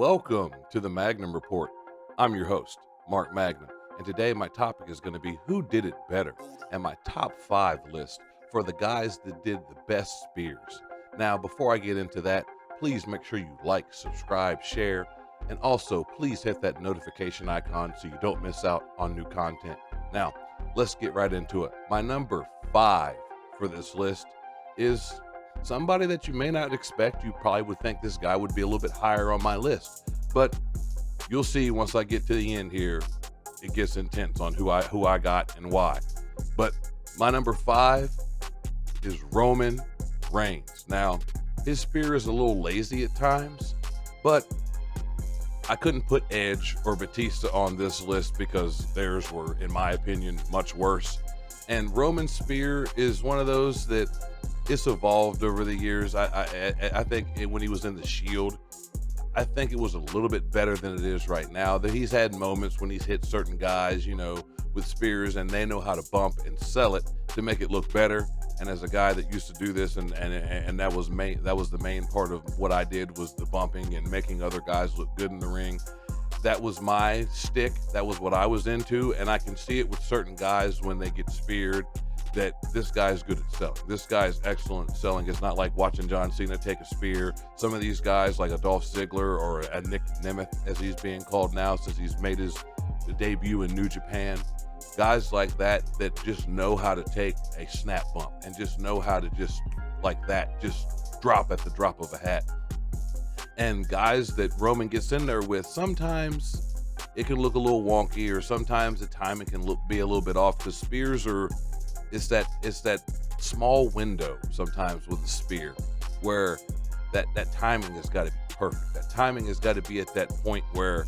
Welcome to the Magnum Report. I'm your host, Mark Magnum, and today my topic is going to be who did it better and my top 5 list for the guys that did the best spears. Now, before I get into that, please make sure you like, subscribe, share, and also please hit that notification icon so you don't miss out on new content. Now, let's get right into it. My number 5 for this list is somebody that you may not expect. You probably would think this guy would be a little bit higher on my list, but you'll see once I get to the end here, it gets intense on who I got and why. But my number 5 is Roman Reigns. Now, his spear is a little lazy at times, but I couldn't put Edge or Batista on this list because theirs were, in my opinion, much worse. And Roman's spear is one of those that it's evolved over the years. I think when he was in the Shield, I think it was a little bit better than it is right now. That he's had moments when he's hit certain guys, with spears, and they know how to bump and sell it to make it look better. And as a guy that used to do this, and that was the main part of what I did, was the bumping and making other guys look good in the ring. That was my stick. That was what I was into, and I can see it with certain guys when they get speared, that this guy's good at selling. This guy's excellent at selling. It's not like watching John Cena take a spear. Some of these guys, like a Dolph Ziggler or a Nick Nemeth, as he's being called now since he's made his debut in New Japan, guys like that just know how to take a snap bump and just know how to just like that, just drop at the drop of a hat. And guys that Roman gets in there with, sometimes it can look a little wonky, or sometimes the timing can be a little bit off, because spears it's that small window sometimes with the spear where that timing has got to be perfect. That timing has got to be at that point where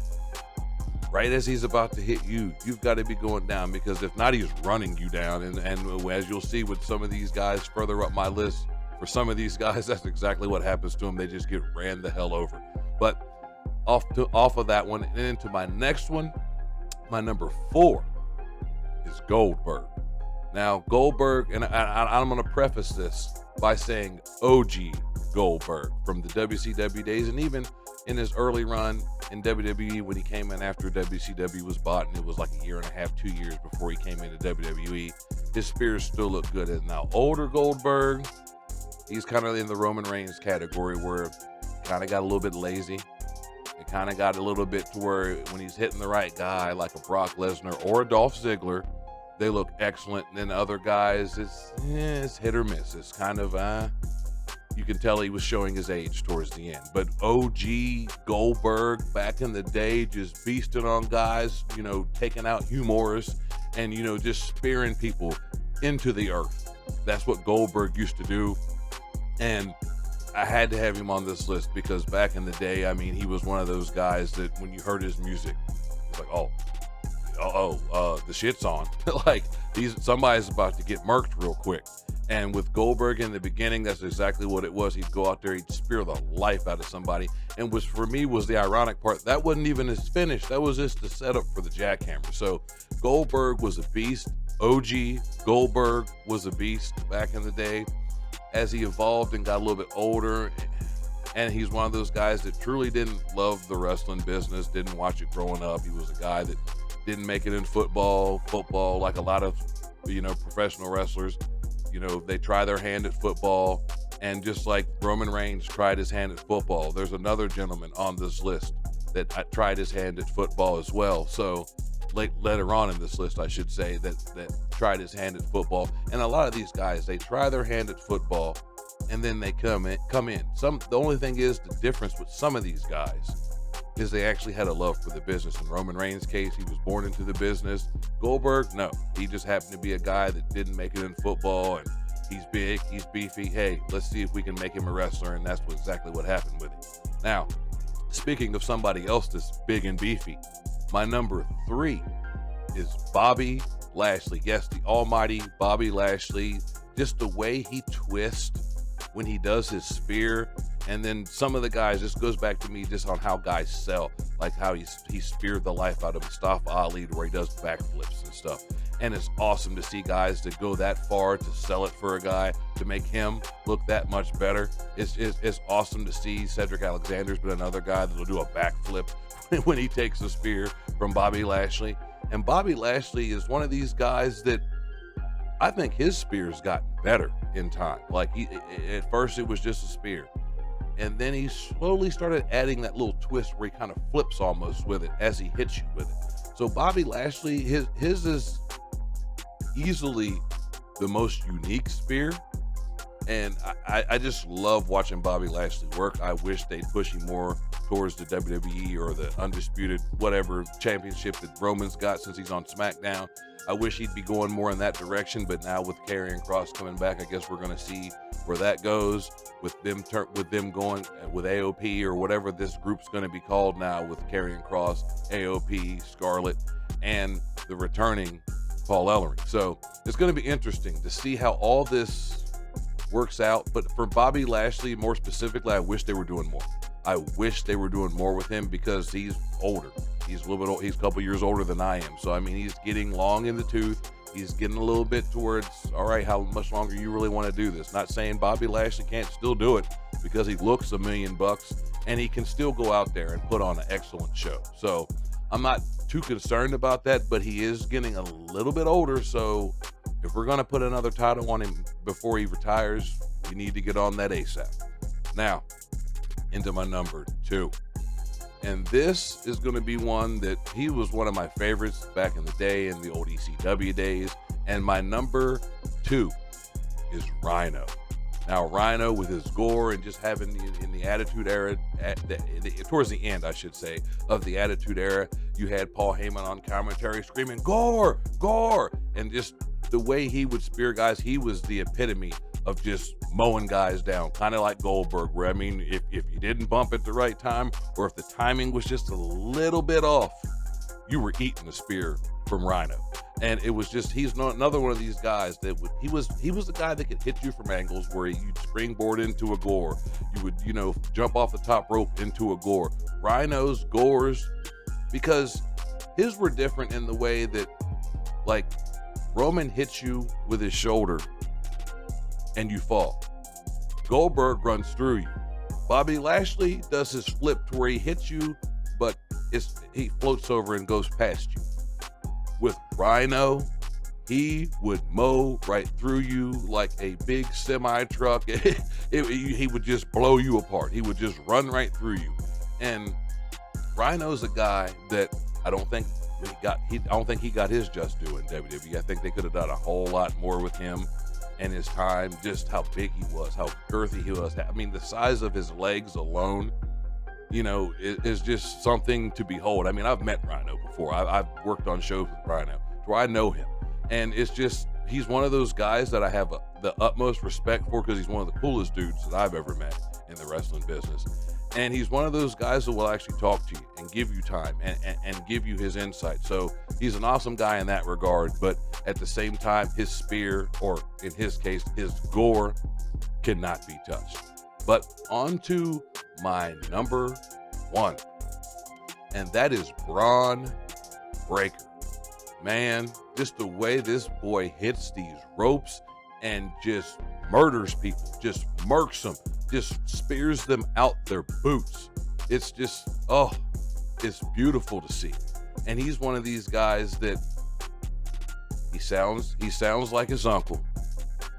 right as he's about to hit you, you've got to be going down, because if not, he's running you down. And as you'll see with some of these guys further up my list, for some of these guys, that's exactly what happens to them. They just get ran the hell over. But off of that one and into my next one, my number 4 is Goldberg. Now, Goldberg, and I'm going to preface this by saying OG Goldberg from the WCW days, and even in his early run in WWE when he came in after WCW was bought, and it was like a year and a half, 2 years before he came into WWE, his spears still look good. And now older Goldberg, he's kind of in the Roman Reigns category, where kind of got a little bit lazy. It kind of got a little bit to where when he's hitting the right guy, like a Brock Lesnar or a Dolph Ziggler, they look excellent. And then other guys, it's hit or miss. It's kind of, you can tell he was showing his age towards the end. But OG Goldberg, back in the day, just beasting on guys, taking out Hugh Morris and, just spearing people into the earth. That's what Goldberg used to do. And I had to have him on this list because back in the day, he was one of those guys that when you heard his music, it's like, the shit's on. Like, somebody's about to get murked real quick. And with Goldberg in the beginning, that's exactly what it was. He'd go out there, he'd spear the life out of somebody. And for me was the ironic part. That wasn't even his finish. That was just the setup for the jackhammer. So Goldberg was a beast. OG Goldberg was a beast back in the day. As he evolved and got a little bit older, and he's one of those guys that truly didn't love the wrestling business, didn't watch it growing up. He was a guy that didn't make it in football, like a lot of, professional wrestlers. They try their hand at football, and just like Roman Reigns tried his hand at football, there's another gentleman on this list that tried his hand at football as well. So later on in this list, I should say, that tried his hand at football. And a lot of these guys, they try their hand at football, and then they come in. The only thing is, the difference with some of these guys is they actually had a love for the business. In Roman Reigns' case, he was born into the business. Goldberg, no. He just happened to be a guy that didn't make it in football, and he's big, he's beefy. Hey, let's see if we can make him a wrestler, and that's exactly what happened with him. Now, speaking of somebody else that's big and beefy, my number 3 is Bobby Lashley. Yes, the almighty Bobby Lashley. Just the way he twists when he does his spear. And then some of the guys, this goes back to me just on how guys sell, like how he speared the life out of Mustafa Ali to where he does backflips and stuff. And it's awesome to see guys that go that far to sell it for a guy to make him look that much better. It's awesome to see. Cedric Alexander's been another guy that'll do a backflip when he takes a spear from Bobby Lashley. And Bobby Lashley is one of these guys that I think his spear's gotten better in time. Like at first it was just a spear. And then he slowly started adding that little twist where he kind of flips almost with it as he hits you with it. So Bobby Lashley, his is easily the most unique spear, and I just love watching Bobby Lashley work. I wish they'd push him more towards the WWE or the undisputed whatever championship that Roman's got since he's on SmackDown. I wish he'd be going more in that direction, but now with Karrion Kross coming back, I guess we're going to see where that goes with them going with AOP or whatever this group's going to be called now, with Karrion Kross, AOP, Scarlett, and the returning Paul Ellering. So it's going to be interesting to see how all this works out. But for Bobby Lashley, more specifically, I wish they were doing more. I wish they were doing more with him because he's older. He's a little bit. He's a couple years older than I am. So I mean, he's getting long in the tooth. He's getting a little bit towards, all right, how much longer you really want to do this? Not saying Bobby Lashley can't still do it, because he looks $1 million and he can still go out there and put on an excellent show. So I'm not too concerned about that, but he is getting a little bit older. So if we're going to put another title on him before he retires, we need to get on that ASAP. Now, into my number 2. And this is going to be one that he was one of my favorites back in the day, in the old ECW days. And my number 2 is Rhino. Now, Rhino with his gore and just having in the Attitude Era, towards the end, I should say, of the Attitude Era, you had Paul Heyman on commentary screaming, "Gore, gore!" And just the way he would spear guys, he was the epitome of just mowing guys down, kind of like Goldberg, where, I mean, if you didn't bump at the right time, or if the timing was just a little bit off, you were eating the spear from Rhino. And it was just, he's another one of these guys that he was the guy that could hit you from angles where you'd springboard into a gore. You would, jump off the top rope into a gore. Rhino's gores, because his were different in the way that, like, Roman hits you with his shoulder and you fall. Goldberg runs through you. Bobby Lashley does his flip to where he hits you, but he floats over and goes past you. With Rhino, he would mow right through you like a big semi truck. He would just blow you apart. He would just run right through you. And Rhino's a guy that I don't think he got his just due in WWE. I think they could have done a whole lot more with him and his time, just how big he was, how girthy he was. I mean, the size of his legs alone, is just something to behold. I mean, I've met Rhino before. I've worked on shows with Rhino, where I know him. And it's just, he's one of those guys that I have the utmost respect for, because he's one of the coolest dudes that I've ever met in the wrestling business. And he's one of those guys that will actually talk to you and give you time and give you his insight. So he's an awesome guy in that regard, but at the same time, his spear, or in his case, his gore, cannot be touched. But on to my number 1, and that is Braun Breaker. Man, just the way this boy hits these ropes and just murders people, just murks them, just spears them out their boots. It's just, it's beautiful to see. And he's one of these guys that he sounds like his uncle.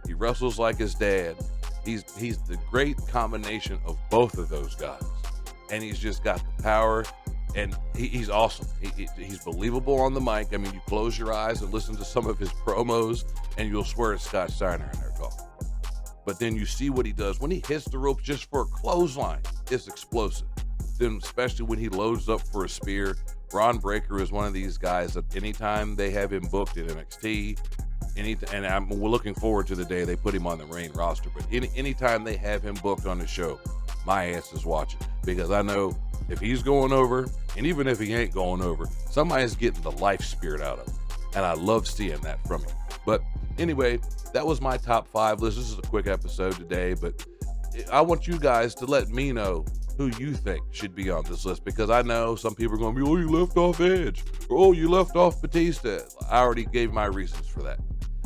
He wrestles like his dad. He's the great combination of both of those guys. And he's just got the power, and he's awesome. He's believable on the mic. I mean, you close your eyes and listen to some of his promos, and you'll swear it's Scott Steiner in there talking. But then you see what he does when he hits the ropes just for a clothesline. It's explosive. Then, especially when he loads up for a spear, Braun Breaker is one of these guys that anytime they have him booked at NXT, and we're looking forward to the day they put him on the main roster, but anytime they have him booked on the show, my ass is watching, because I know if he's going over, and even if he ain't going over, somebody's getting the life spirit out of him, and I love seeing that from him. But anyway, that was my top 5 list. This is a quick episode today, but I want you guys to let me know who you think should be on this list, because I know some people are going to be, oh, you left off Edge, or oh, you left off Batista. I already gave my reasons for that.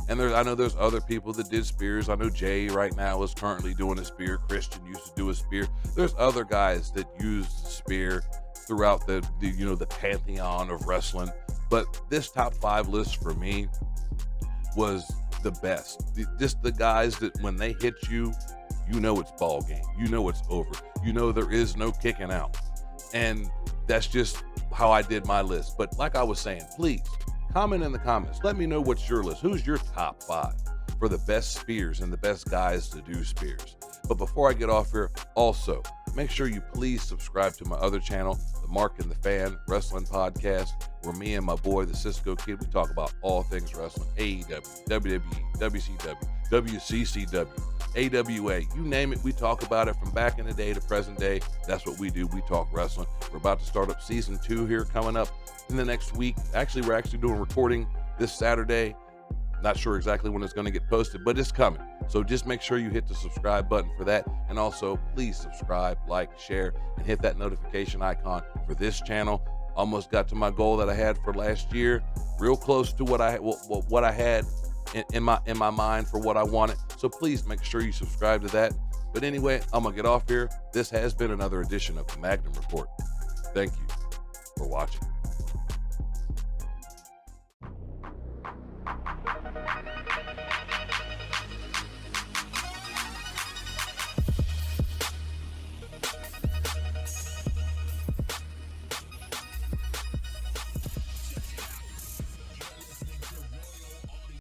And I know there's other people that did spears. I know Jay right now is currently doing a spear. Christian used to do a spear. There's other guys that used spear throughout the pantheon of wrestling. But this top 5 list for me was the best. Just the guys that when they hit you, you know it's ball game. You know it's over. You know there is no kicking out. And that's just how I did my list. But like I was saying, please comment in the comments. Let me know what's your list. Who's your top 5 for the best spears and the best guys to do spears? But before I get off here, also, make sure you please subscribe to my other channel, the Mark and the Fan Wrestling Podcast, where me and my boy, the Cisco Kid, we talk about all things wrestling, AEW, WWE, WCW, WCCW, AWA, you name it, we talk about it from back in the day to present day. That's what we do. We talk wrestling. We're about to start up season 2 here coming up in the next week. Actually, we're actually doing recording this Saturday. Not sure exactly when it's going to get posted, but it's coming. So just make sure you hit the subscribe button for that. And also, please subscribe, like, share, and hit that notification icon for this channel. Almost got to my goal that I had for last year. Real close to what I had in my mind for what I wanted. So please make sure you subscribe to that. But anyway, I'm going to get off here. This has been another edition of the Magnum Report. Thank you for watching.